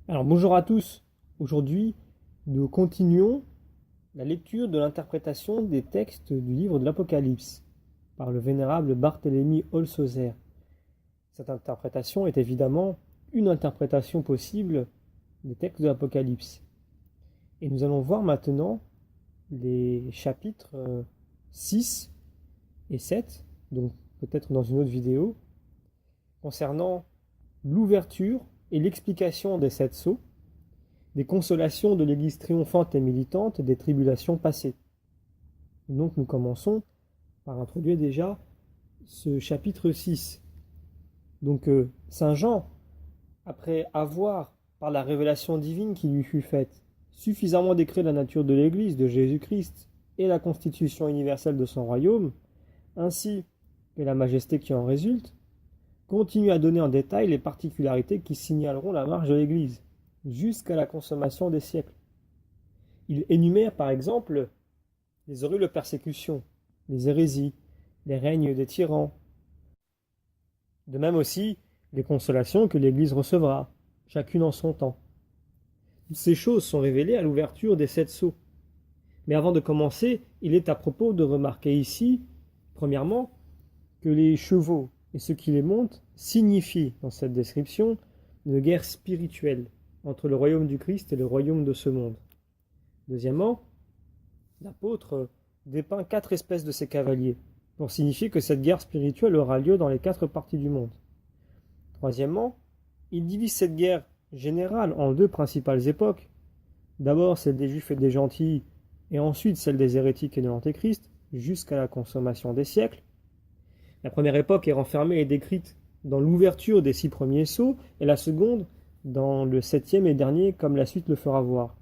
Alors bonjour à tous. Aujourd'hui, nous continuons la lecture de l'interprétation des textes du livre de l'Apocalypse par le vénérable Barthélemy Holshouser. Cette interprétation est évidemment une interprétation possible des textes de l'Apocalypse. Et nous allons voir maintenant les chapitres 6 et 7, donc peut-être dans une autre vidéo, concernant l'ouverture et l'explication des 7 sceaux, des consolations de l'Église triomphante et militante des tribulations passées. Donc nous commençons par introduire déjà ce chapitre 6. Donc Saint Jean, après avoir, par la révélation divine qui lui fut faite, suffisamment décrit la nature de l'Église de Jésus-Christ et la constitution universelle de son royaume, ainsi que la majesté qui en résulte, continue à donner en détail les particularités qui signaleront la marche de l'Église jusqu'à la consommation des siècles. Il énumère par exemple les horribles persécutions, les hérésies, les règnes des tyrans. De même aussi les consolations que l'Église recevra, chacune en son temps. Toutes ces choses sont révélées à l'ouverture des 7 sceaux. Mais avant de commencer, il est à propos de remarquer ici, premièrement, que les chevaux et ceux qui les montent signifient dans cette description une guerre spirituelle entre le royaume du Christ et le royaume de ce monde. Deuxièmement, l'apôtre dépeint 4 espèces de ces cavaliers, pour signifier que cette guerre spirituelle aura lieu dans les 4 parties du monde. Troisièmement, il divise cette guerre générale en 2 principales époques, d'abord celle des Juifs et des gentils, et ensuite celle des hérétiques et de l'Antéchrist, jusqu'à la consommation des siècles. La première époque est renfermée et décrite dans l'ouverture des 6 premiers sceaux, et la seconde dans le 7e et dernier, comme la suite le fera voir.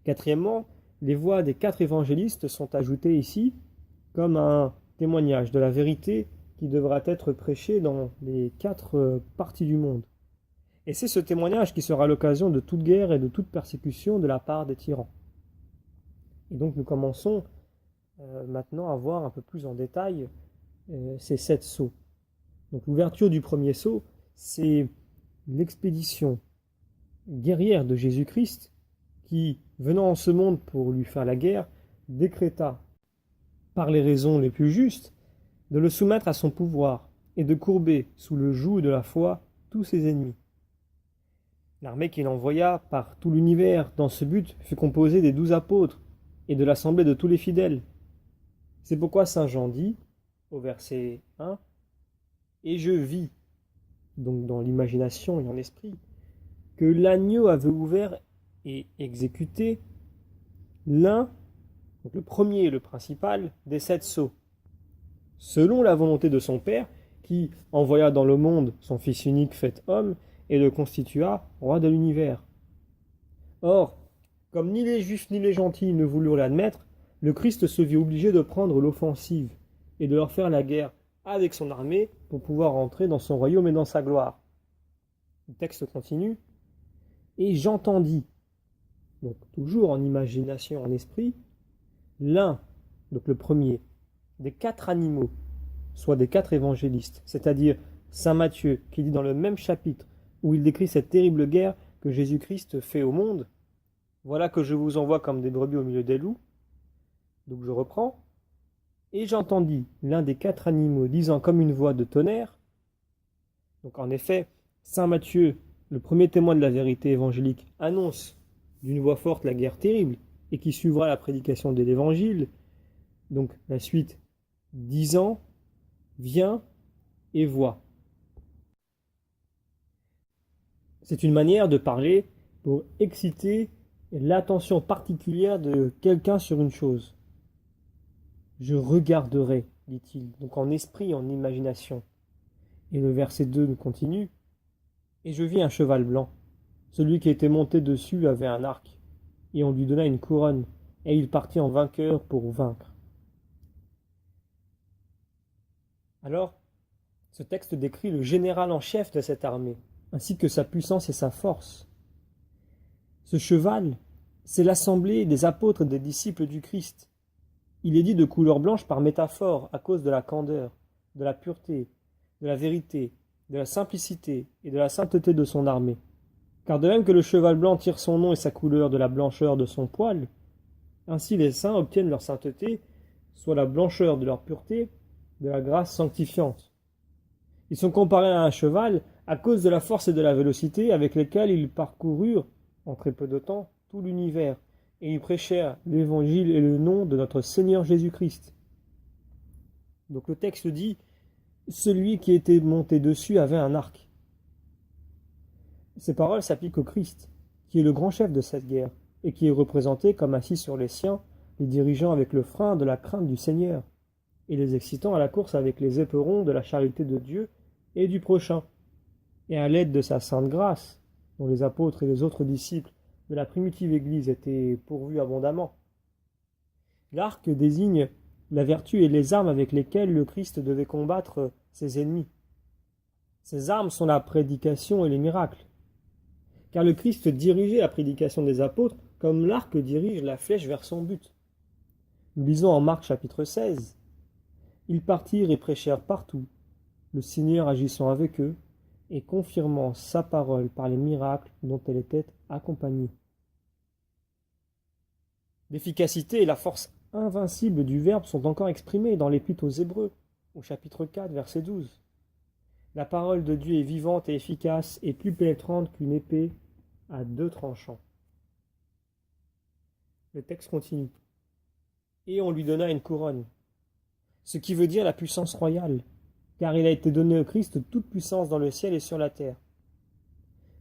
Quatrièmement, les voix des 4 évangélistes sont ajoutées ici comme un témoignage de la vérité qui devra être prêchée dans les 4 parties du monde. Et c'est ce témoignage qui sera l'occasion de toute guerre et de toute persécution de la part des tyrans. Et donc nous commençons maintenant à voir un peu plus en détail ces 7 sceaux. Donc l'ouverture du premier sceau, c'est l'expédition guerrière de Jésus-Christ qui, venant en ce monde pour lui faire la guerre, décréta, par les raisons les plus justes, de le soumettre à son pouvoir et de courber sous le joug de la foi tous ses ennemis. L'armée qu'il envoya par tout l'univers dans ce but fut composée des 12 apôtres et de l'assemblée de tous les fidèles. C'est pourquoi saint Jean dit, au verset 1, « Et je vis », donc dans l'imagination et en esprit, que l'agneau avait ouvert et exécuté l'un, donc le premier et le principal, des 7 sceaux, selon la volonté de son Père, qui envoya dans le monde son Fils unique fait homme, et le constitua roi de l'univers. Or, comme ni les Juifs ni les gentils ne voulurent l'admettre, le Christ se vit obligé de prendre l'offensive et de leur faire la guerre avec son armée pour pouvoir entrer dans son royaume et dans sa gloire. Le texte continue. Et j'entendis, donc toujours en imagination, en esprit, l'un, donc le premier, des 4 animaux, soit des 4 évangélistes, c'est-à-dire saint Matthieu, qui dit dans le même chapitre où il décrit cette terrible guerre que Jésus-Christ fait au monde, « Voilà que je vous envoie comme des brebis au milieu des loups ». Donc je reprends. Et j'entendis l'un des 4 animaux disant comme une voix de tonnerre. Donc en effet, saint Matthieu, le premier témoin de la vérité évangélique, annonce d'une voix forte la guerre terrible et qui suivra la prédication de l'évangile. Donc la suite, disant, viens et vois. C'est une manière de parler pour exciter l'attention particulière de quelqu'un sur une chose. Je regarderai, dit-il, donc en esprit, en imagination. Et le verset 2 nous continue. Et je vis un cheval blanc. Celui qui était monté dessus avait un arc, et on lui donna une couronne, et il partit en vainqueur pour vaincre. Alors, ce texte décrit le général en chef de cette armée, ainsi que sa puissance et sa force. Ce cheval, c'est l'assemblée des apôtres et des disciples du Christ. Il est dit de couleur blanche par métaphore à cause de la candeur, de la pureté, de la vérité, de la simplicité et de la sainteté de son armée. Car de même que le cheval blanc tire son nom et sa couleur de la blancheur de son poil, ainsi les saints obtiennent leur sainteté, soit la blancheur de leur pureté, de la grâce sanctifiante. Ils sont comparés à un cheval à cause de la force et de la vélocité avec lesquelles ils parcoururent, en très peu de temps, tout l'univers, et ils prêchèrent l'évangile et le nom de notre Seigneur Jésus-Christ. Donc le texte dit, celui qui était monté dessus avait un arc. Ces paroles s'appliquent au Christ, qui est le grand chef de cette guerre, et qui est représenté comme assis sur les siens, les dirigeant avec le frein de la crainte du Seigneur, et les excitant à la course avec les éperons de la charité de Dieu et du prochain, et à l'aide de sa sainte grâce, dont les apôtres et les autres disciples de la primitive Église étaient pourvus abondamment. L'arc désigne la vertu et les armes avec lesquelles le Christ devait combattre ses ennemis. Ces armes sont la prédication et les miracles, car le Christ dirigeait la prédication des apôtres comme l'arc dirige la flèche vers son but. Nous lisons en Marc chapitre 16. Ils partirent et prêchèrent partout, le Seigneur agissant avec eux et confirmant sa parole par les miracles dont elle était accompagnée. L'efficacité et la force invincible du Verbe sont encore exprimées dans l'Épître aux Hébreux, au chapitre 4, verset 12. La parole de Dieu est vivante et efficace et plus pénétrante qu'une épée à deux tranchants. Le texte continue. Et on lui donna une couronne, ce qui veut dire la puissance royale, car il a été donné au Christ toute puissance dans le ciel et sur la terre.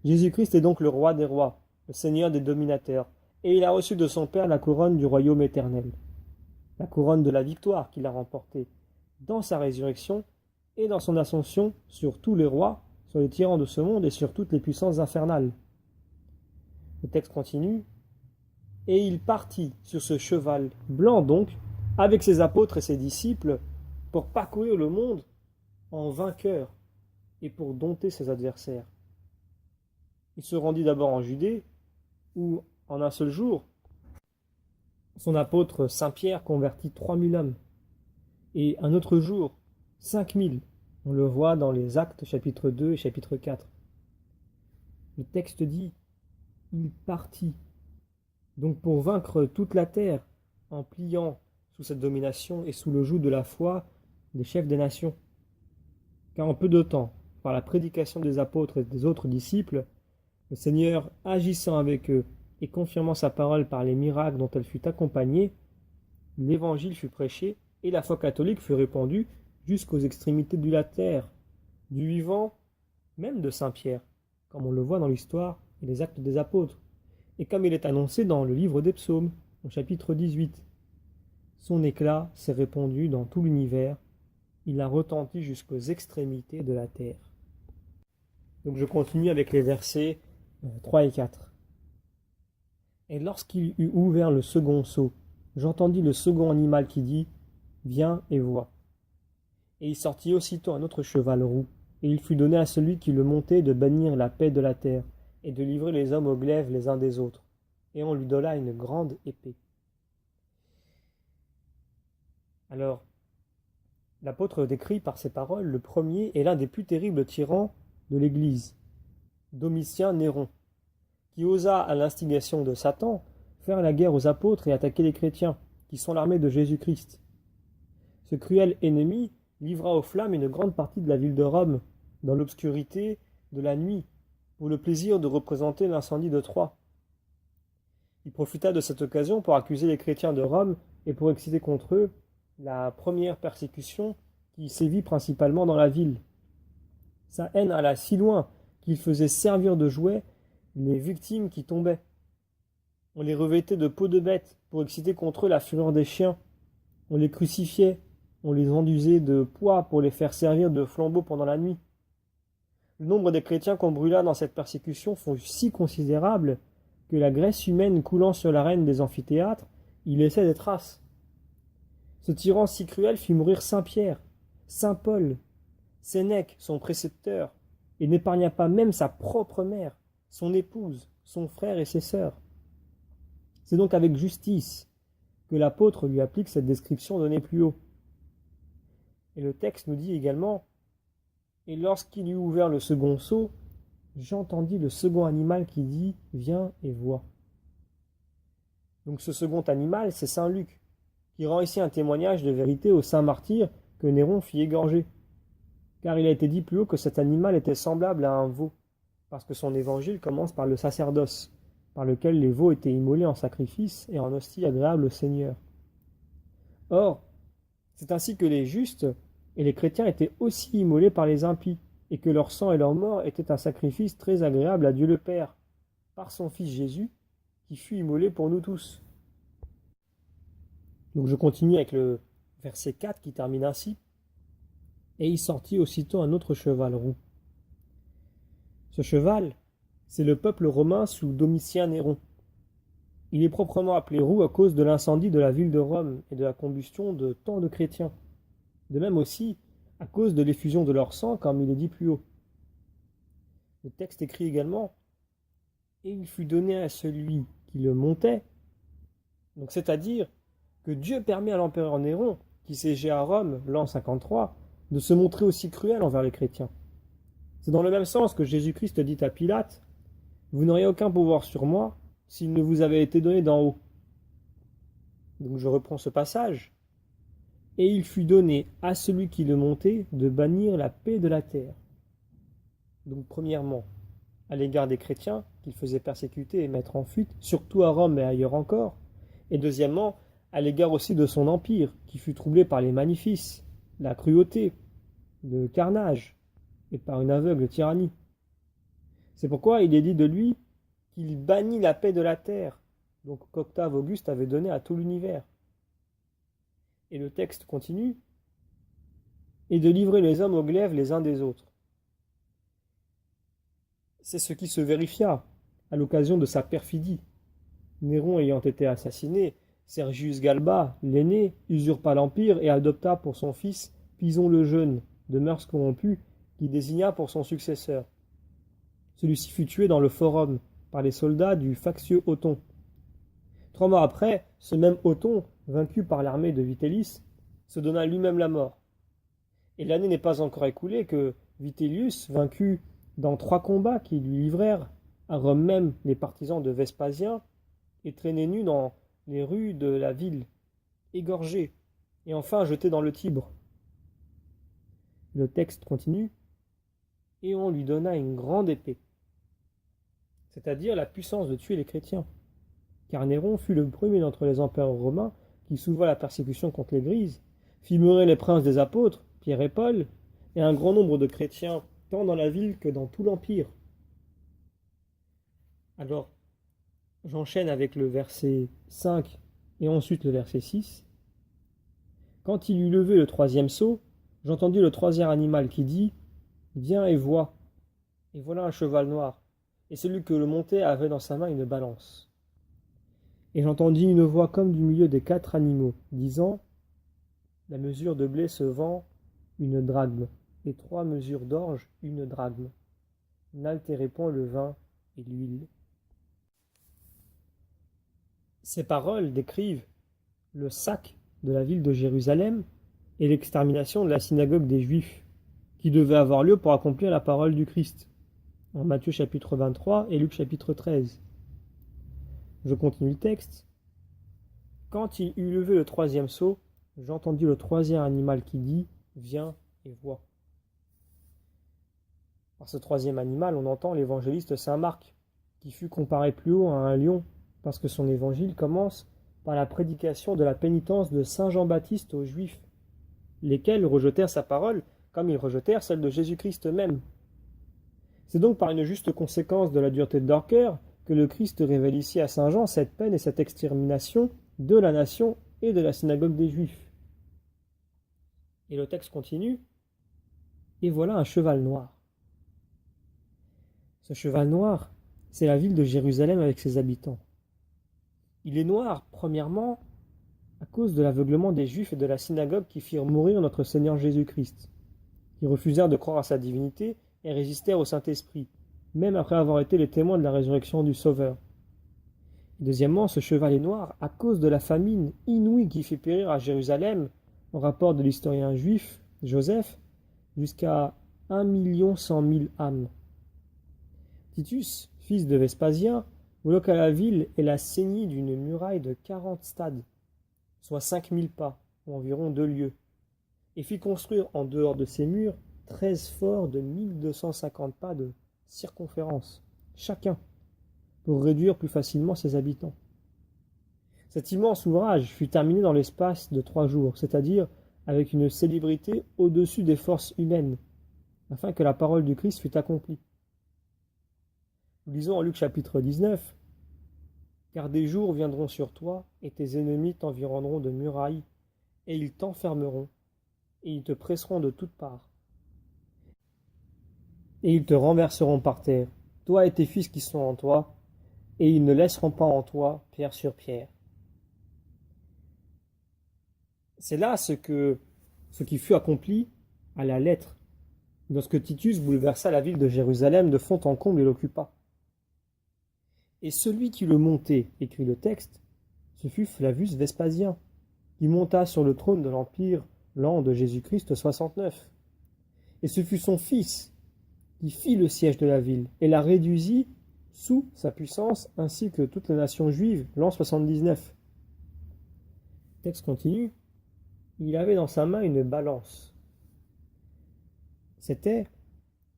Jésus-Christ est donc le roi des rois, le Seigneur des dominateurs, et il a reçu de son Père la couronne du royaume éternel, la couronne de la victoire qu'il a remportée dans sa résurrection et dans son ascension sur tous les rois, sur les tyrans de ce monde et sur toutes les puissances infernales. Le texte continue. Et il partit sur ce cheval blanc donc, avec ses apôtres et ses disciples, pour parcourir le monde en vainqueur et pour dompter ses adversaires. Il se rendit d'abord en Judée, où, en un seul jour, son apôtre Saint-Pierre convertit 3000 hommes, et un autre jour, 5000. On le voit dans les Actes chapitre 2 et chapitre 4. Le texte dit « Il partit ». Donc pour vaincre toute la terre, en pliant sous cette domination et sous le joug de la foi des chefs des nations. Car en peu de temps, par la prédication des apôtres et des autres disciples, le Seigneur agissant avec eux et confirmant sa parole par les miracles dont elle fut accompagnée, l'évangile fut prêché et la foi catholique fut répandue jusqu'aux extrémités de la terre, du vivant, même de Saint-Pierre, comme on le voit dans l'histoire et les actes des apôtres. Et comme il est annoncé dans le livre des psaumes, au chapitre 18. Son éclat s'est répandu dans tout l'univers, il a retenti jusqu'aux extrémités de la terre. Donc je continue avec les versets 3 et 4. Et lorsqu'il eut ouvert le second sceau, j'entendis le second animal qui dit « Viens et vois ». Et il sortit aussitôt un autre cheval roux, et il fut donné à celui qui le montait de bannir la paix de la terre, et de livrer les hommes aux glaives les uns des autres. Et on lui donna une grande épée. Alors, l'apôtre décrit par ces paroles le premier et l'un des plus terribles tyrans de l'Église, Domitien Néron, qui osa, à l'instigation de Satan, faire la guerre aux apôtres et attaquer les chrétiens, qui sont l'armée de Jésus-Christ. Ce cruel ennemi livra aux flammes une grande partie de la ville de Rome, dans l'obscurité de la nuit, pour le plaisir de représenter l'incendie de Troie. Il profita de cette occasion pour accuser les chrétiens de Rome et pour exciter contre eux la première persécution qui sévit principalement dans la ville. Sa haine alla si loin qu'il faisait servir de jouet les victimes qui tombaient. On les revêtait de peaux de bêtes pour exciter contre eux la fureur des chiens. On les crucifiait, on les enduisait de poids pour les faire servir de flambeaux pendant la nuit. Le nombre des chrétiens qu'on brûla dans cette persécution fut si considérable que la graisse humaine coulant sur l'arène des amphithéâtres y laissait des traces. Ce tyran si cruel fit mourir Saint Pierre, Saint Paul, Sénèque, son précepteur, et n'épargna pas même sa propre mère, son épouse, son frère et ses sœurs. C'est donc avec justice que l'apôtre lui applique cette description donnée plus haut. Et le texte nous dit également « Et lorsqu'il eut ouvert le second sceau, j'entendis le second animal qui dit « Viens et vois ». Donc ce second animal, c'est saint Luc, qui rend ici un témoignage de vérité au saint martyr que Néron fit égorger. Car il a été dit plus haut que cet animal était semblable à un veau, parce que son évangile commence par le sacerdoce, par lequel les veaux étaient immolés en sacrifice et en hostie agréable au Seigneur. Or, c'est ainsi que les justes et les chrétiens étaient aussi immolés par les impies, et que leur sang et leur mort étaient un sacrifice très agréable à Dieu le Père, par son Fils Jésus, qui fut immolé pour nous tous. Donc je continue avec le verset 4 qui termine ainsi. Et il sortit aussitôt un autre cheval roux. Ce cheval, c'est le peuple romain sous Domitien Néron. Il est proprement appelé roux à cause de l'incendie de la ville de Rome et de la combustion de tant de chrétiens. De même aussi à cause de l'effusion de leur sang, comme il est dit plus haut. Le texte écrit également « Et il fut donné à celui qui le montait », donc c'est-à-dire que Dieu permet à l'empereur Néron, qui siégeait à Rome l'an 53, de se montrer aussi cruel envers les chrétiens. C'est dans le même sens que Jésus-Christ dit à Pilate « Vous n'auriez aucun pouvoir sur moi s'il ne vous avait été donné d'en haut. » Donc je reprends ce passage. « Et il fut donné à celui qui le montait de bannir la paix de la terre. » Donc premièrement, à l'égard des chrétiens qu'il faisait persécuter et mettre en fuite, surtout à Rome et ailleurs encore, et deuxièmement, à l'égard aussi de son empire, qui fut troublé par les maléfices, la cruauté, le carnage, et par une aveugle tyrannie. C'est pourquoi il est dit de lui qu'il bannit la paix de la terre, donc qu'Octave Auguste avait donné à tout l'univers. Et le texte continue, et de livrer les hommes au glaive les uns des autres. C'est ce qui se vérifia à l'occasion de sa perfidie. Néron ayant été assassiné, Sergius Galba, l'aîné, usurpa l'empire et adopta pour son fils Pison le Jeune, de mœurs corrompues, qui désigna pour son successeur. Celui-ci fut tué dans le forum par les soldats du factieux Othon. 3 mois après, ce même Othon, vaincu par l'armée de Vitellius, se donna lui-même la mort. Et l'année n'est pas encore écoulée que Vitellius, vaincu dans 3 combats qui lui livrèrent, à Rome même, les partisans de Vespasien, est traîné nu dans les rues de la ville, égorgé, et enfin jeté dans le Tibre. Le texte continue, et on lui donna une grande épée, c'est-à-dire la puissance de tuer les chrétiens, car Néron fut le premier d'entre les empereurs romains qui souleva la persécution contre l'Église, fit mourir les princes des apôtres, Pierre et Paul, et un grand nombre de chrétiens, tant dans la ville que dans tout l'empire. Alors, j'enchaîne avec le verset 5 et ensuite le verset 6. Quand il eut levé le 3e sceau, j'entendis le 3e animal qui dit « Viens et vois ». Et voilà un cheval noir, et celui que le montait avait dans sa main une balance. Et j'entendis une voix comme du milieu des 4 animaux, disant « La mesure de blé se vend 1 drachme, et 3 mesures d'orge 1 drachme. N'altérez point le vin et l'huile. » Ces paroles décrivent le sac de la ville de Jérusalem et l'extermination de la synagogue des Juifs, qui devait avoir lieu pour accomplir la parole du Christ, en Matthieu chapitre 23 et Luc chapitre 13. Je continue le texte. Quand il eut levé le 3e sceau, j'entendis le 3e animal qui dit « Viens et vois ». Par ce 3e animal, on entend l'évangéliste saint Marc, qui fut comparé plus haut à un lion, parce que son évangile commence par la prédication de la pénitence de saint Jean-Baptiste aux Juifs, lesquels rejetèrent sa parole comme ils rejetèrent celle de Jésus-Christ même. C'est donc par une juste conséquence de la dureté de leur cœur que le Christ révèle ici à saint Jean cette peine et cette extermination de la nation et de la synagogue des Juifs. Et le texte continue, et voilà un cheval noir. Ce cheval noir, c'est la ville de Jérusalem avec ses habitants. Il est noir, premièrement, à cause de l'aveuglement des Juifs et de la synagogue qui firent mourir notre Seigneur Jésus-Christ, qui refusèrent de croire à sa divinité et résistèrent au Saint-Esprit, même après avoir été les témoins de la résurrection du Sauveur. Deuxièmement, ce cheval est noir à cause de la famine inouïe qui fit périr à Jérusalem, en rapport de l'historien juif Joseph, jusqu'à 1 100 000 âmes. Titus, fils de Vespasien, bloqua la ville et la ceignit d'une muraille de 40 stades, soit 5000 pas, ou environ 2 lieues, et fit construire en dehors de ces murs 13 forts de 1250 pas de circonférence, chacun, pour réduire plus facilement ses habitants. Cet immense ouvrage fut terminé dans l'espace de 3 jours, c'est-à-dire avec une célébrité au-dessus des forces humaines, afin que la parole du Christ fût accomplie. Nous lisons en Luc chapitre 19, « Car des jours viendront sur toi, et tes ennemis t'environneront de murailles, et ils t'enfermeront, et ils te presseront de toutes parts. Et ils te renverseront par terre, toi et tes fils qui sont en toi, et ils ne laisseront pas en toi pierre sur pierre. » C'est là ce qui fut accompli à la lettre, lorsque Titus bouleversa la ville de Jérusalem de fond en comble et l'occupa. Et celui qui le montait, écrit le texte, ce fut Flavius Vespasien, qui monta sur le trône de l'Empire l'an de Jésus-Christ 69. Et ce fut son fils qui fit le siège de la ville et la réduisit sous sa puissance, ainsi que toute la nation juive l'an 79. Le texte continue. Il avait dans sa main une balance. C'était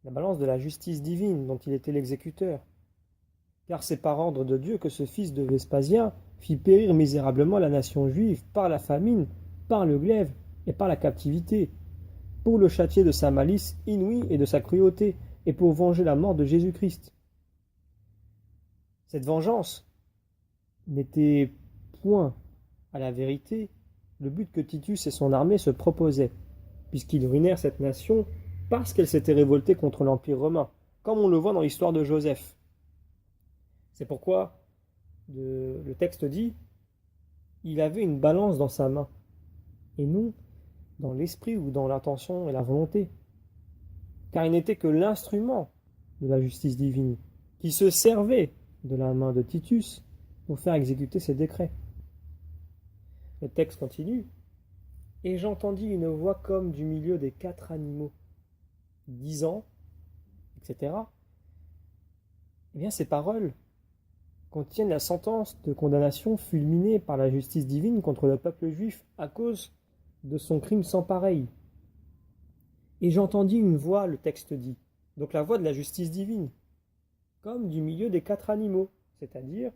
la balance de la justice divine dont il était l'exécuteur. Car c'est par ordre de Dieu que ce fils de Vespasien fit périr misérablement la nation juive par la famine, par le glaive et par la captivité, pour le châtier de sa malice inouïe et de sa cruauté, et pour venger la mort de Jésus-Christ. Cette vengeance n'était point, à la vérité, le but que Titus et son armée se proposaient, puisqu'ils ruinèrent cette nation parce qu'elle s'était révoltée contre l'Empire romain, comme on le voit dans l'histoire de Joseph. C'est pourquoi le texte dit « Il avait une balance dans sa main », et non dans l'esprit ou dans l'intention et la volonté, car il n'était que l'instrument de la justice divine, qui se servait de la main de Titus pour faire exécuter ses décrets. Le texte continue. « Et j'entendis une voix comme du milieu des 4 animaux, disant, etc. » Eh bien, ces paroles contiennent la sentence de condamnation fulminée par la justice divine contre le peuple juif à cause de son crime sans pareil. Et j'entendis une voix, le texte dit, donc la voix de la justice divine, comme du milieu des 4 animaux, c'est-à-dire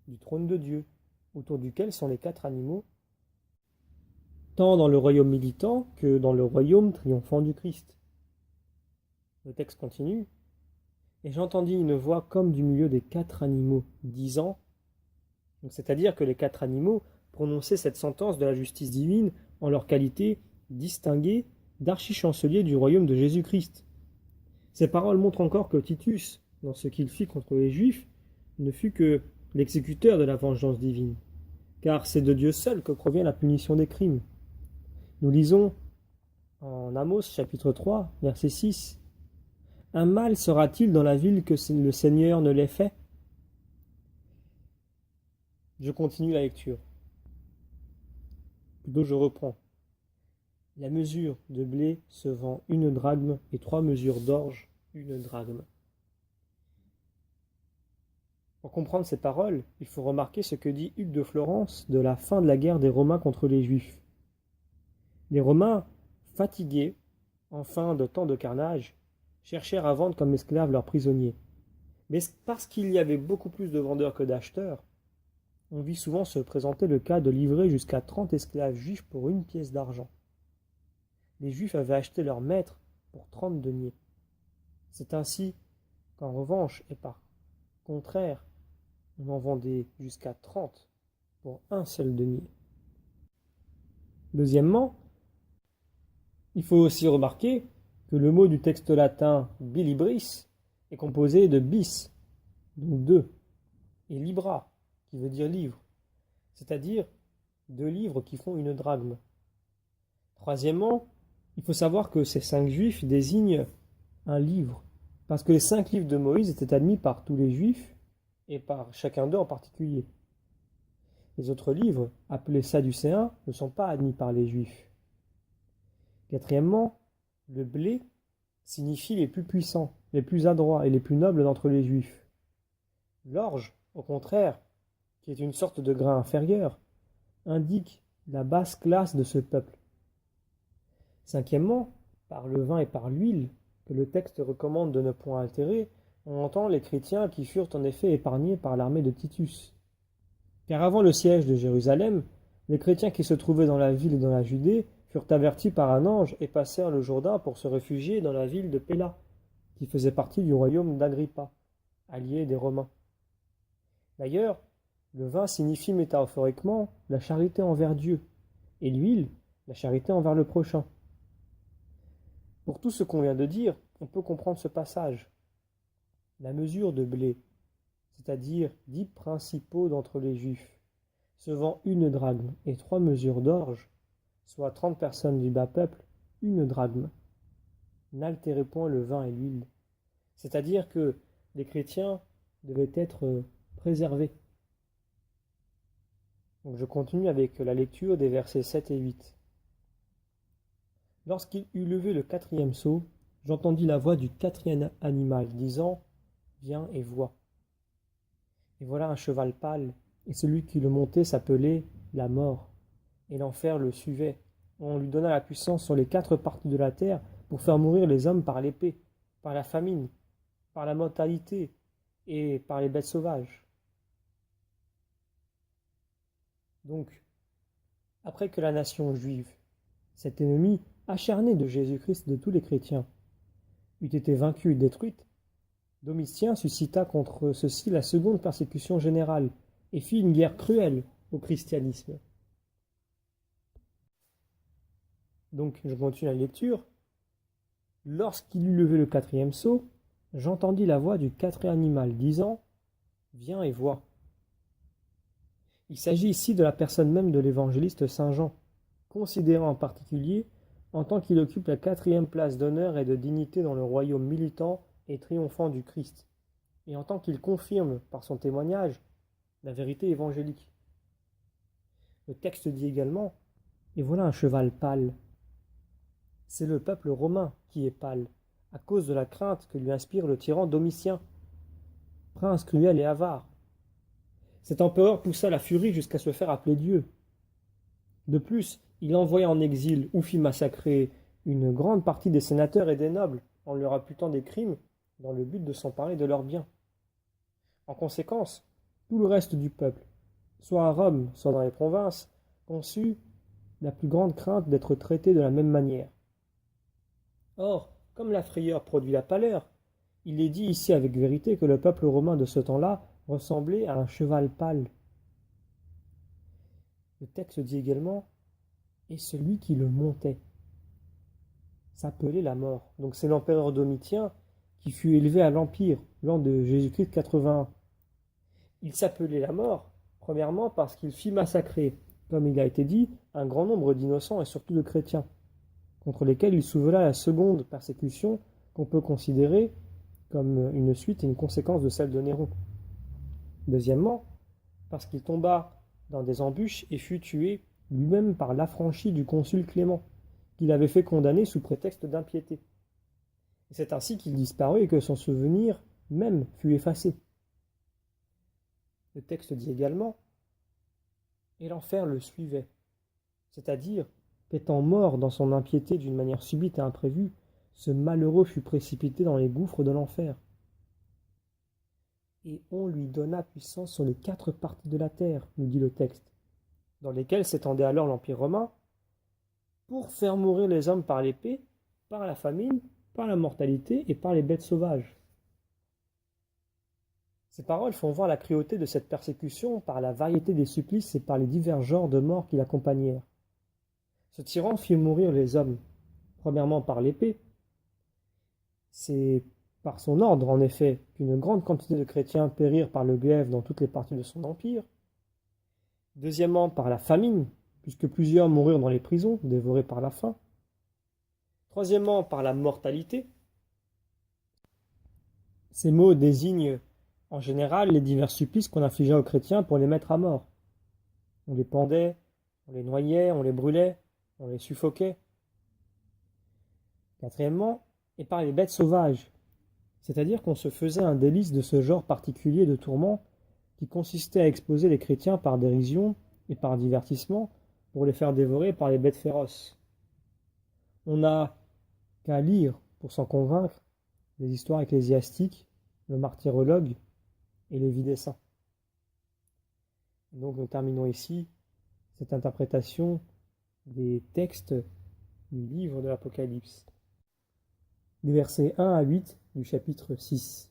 du trône de Dieu, autour duquel sont les 4 animaux, tant dans le royaume militant que dans le royaume triomphant du Christ. Le texte continue. Et j'entendis une voix comme du milieu des 4 animaux, disant, c'est-à-dire que les 4 animaux prononçaient cette sentence de la justice divine en leur qualité distinguée d'archichancelier du royaume de Jésus-Christ. Ces paroles montrent encore que Titus, dans ce qu'il fit contre les Juifs, ne fut que l'exécuteur de la vengeance divine, car c'est de Dieu seul que provient la punition des crimes. Nous lisons en Amos chapitre 3, verset 6. « Un mal sera-t-il dans la ville que le Seigneur ne l'ait fait ?» Je continue la lecture. Plutôt je reprends. « La mesure de blé se vend 1 drachme et 3 mesures d'orge 1 drachme. » Pour comprendre ces paroles, il faut remarquer ce que dit Hugues de Florence de la fin de la guerre des Romains contre les Juifs. Les Romains, fatigués, en fin de temps de carnage, cherchèrent à vendre comme esclaves leurs prisonniers. Mais parce qu'il y avait beaucoup plus de vendeurs que d'acheteurs, on vit souvent se présenter le cas de livrer jusqu'à 30 esclaves juifs pour 1 pièce d'argent. Les Juifs avaient acheté leur maître pour 30 deniers. C'est ainsi qu'en revanche, et par contraire, on en vendait jusqu'à 30 pour 1 seul denier. Deuxièmement, il faut aussi remarquer que le mot du texte latin bilibris est composé de bis, donc 2, et libra, qui veut dire livre, c'est-à-dire 2 livres qui font 1 drachme. Troisièmement, il faut savoir que ces 5 juifs désignent un livre, parce que les 5 livres de Moïse étaient admis par tous les juifs et par chacun d'eux en particulier. Les autres livres, appelés sadducéens, ne sont pas admis par les juifs. Quatrièmement, le blé signifie les plus puissants, les plus adroits et les plus nobles d'entre les Juifs. L'orge, au contraire, qui est une sorte de grain inférieur, indique la basse classe de ce peuple. Cinquièmement, par le vin et par l'huile, que le texte recommande de ne point altérer, on entend les chrétiens qui furent en effet épargnés par l'armée de Titus. Car avant le siège de Jérusalem, les chrétiens qui se trouvaient dans la ville et dans la Judée furent avertis par un ange et passèrent le Jourdain pour se réfugier dans la ville de Péla, qui faisait partie du royaume d'Agrippa, allié des Romains. D'ailleurs, le vin signifie métaphoriquement la charité envers Dieu, et l'huile, la charité envers le prochain. Pour tout ce qu'on vient de dire, on peut comprendre ce passage. La mesure de blé, c'est-à-dire 10 principaux d'entre les Juifs, se vend 1 drachme et 3 mesures d'orge, soit 30 personnes du bas peuple, 1 drachme. N'altérez point le vin et l'huile. C'est-à-dire que les chrétiens devaient être préservés. Donc je continue avec la lecture des versets 7 et 8. Lorsqu'il eut levé le 4e sceau, j'entendis la voix du 4e animal disant « Viens et vois ». Et voilà un cheval pâle, et celui qui le montait s'appelait la mort, et l'enfer le suivait. On lui donna la puissance sur les 4 parties de la terre pour faire mourir les hommes par l'épée, par la famine, par la mortalité et par les bêtes sauvages. Donc, après que la nation juive, cet ennemi acharné de Jésus-Christ et de tous les chrétiens, eut été vaincue et détruite, Domitien suscita contre ceux-ci la seconde persécution générale et fit une guerre cruelle au christianisme. Donc, je continue la lecture. Lorsqu'il eut levé le 4e sceau, j'entendis la voix du 4e animal disant « Viens et vois ». Il s'agit ici de la personne même de l'évangéliste Saint Jean, considéré en particulier en tant qu'il occupe la 4e place d'honneur et de dignité dans le royaume militant et triomphant du Christ, et en tant qu'il confirme par son témoignage la vérité évangélique. Le texte dit également « Et voilà un cheval pâle ». C'est le peuple romain qui est pâle, à cause de la crainte que lui inspire le tyran Domitien, prince cruel et avare. Cet empereur poussa la furie jusqu'à se faire appeler Dieu. De plus, il envoya en exil ou fit massacrer une grande partie des sénateurs et des nobles en leur imputant des crimes dans le but de s'emparer de leurs biens. En conséquence, tout le reste du peuple, soit à Rome, soit dans les provinces, conçut la plus grande crainte d'être traité de la même manière. Or, comme la frayeur produit la pâleur, il est dit ici avec vérité que le peuple romain de ce temps-là ressemblait à un cheval pâle. Le texte dit également « Et celui qui le montait » s'appelait la mort. Donc c'est l'empereur Domitien qui fut élevé à l'Empire l'an de Jésus-Christ 81. Il s'appelait la mort, premièrement parce qu'il fit massacrer, comme il a été dit, un grand nombre d'innocents et surtout de chrétiens, contre lesquels il souvela la seconde persécution qu'on peut considérer comme une suite et une conséquence de celle de Néron. Deuxièmement, parce qu'il tomba dans des embûches et fut tué lui-même par l'affranchi du consul Clément, qu'il avait fait condamner sous prétexte d'impiété. Et c'est ainsi qu'il disparut et que son souvenir même fut effacé. Le texte dit également « Et l'enfer le suivait », c'est-à-dire qu'étant mort dans son impiété d'une manière subite et imprévue, ce malheureux fut précipité dans les gouffres de l'enfer. Et on lui donna puissance sur les 4 parties de la terre, nous dit le texte, dans lesquelles s'étendait alors l'Empire romain, pour faire mourir les hommes par l'épée, par la famine, par la mortalité et par les bêtes sauvages. Ces paroles font voir la cruauté de cette persécution par la variété des supplices et par les divers genres de morts qui l'accompagnèrent. Ce tyran fit mourir les hommes, premièrement par l'épée. C'est par son ordre, en effet, qu'une grande quantité de chrétiens périrent par le glaive dans toutes les parties de son empire. Deuxièmement, par la famine, puisque plusieurs moururent dans les prisons, dévorés par la faim. Troisièmement, par la mortalité. Ces mots désignent en général les divers supplices qu'on infligeait aux chrétiens pour les mettre à mort. On les pendait, on les noyait, on les brûlait, on les suffoquait. Quatrièmement, et par les bêtes sauvages, C'est-à-dire qu'on se faisait un délice de ce genre particulier de tourment qui consistait à exposer les chrétiens par dérision et par divertissement pour les faire dévorer par les bêtes féroces. On n'a qu'à lire, pour s'en convaincre, les histoires ecclésiastiques, le martyrologe et les vies des saints. Donc nous terminons ici cette interprétation des textes du livre de l'Apocalypse, des versets 1 à 8 du chapitre 6.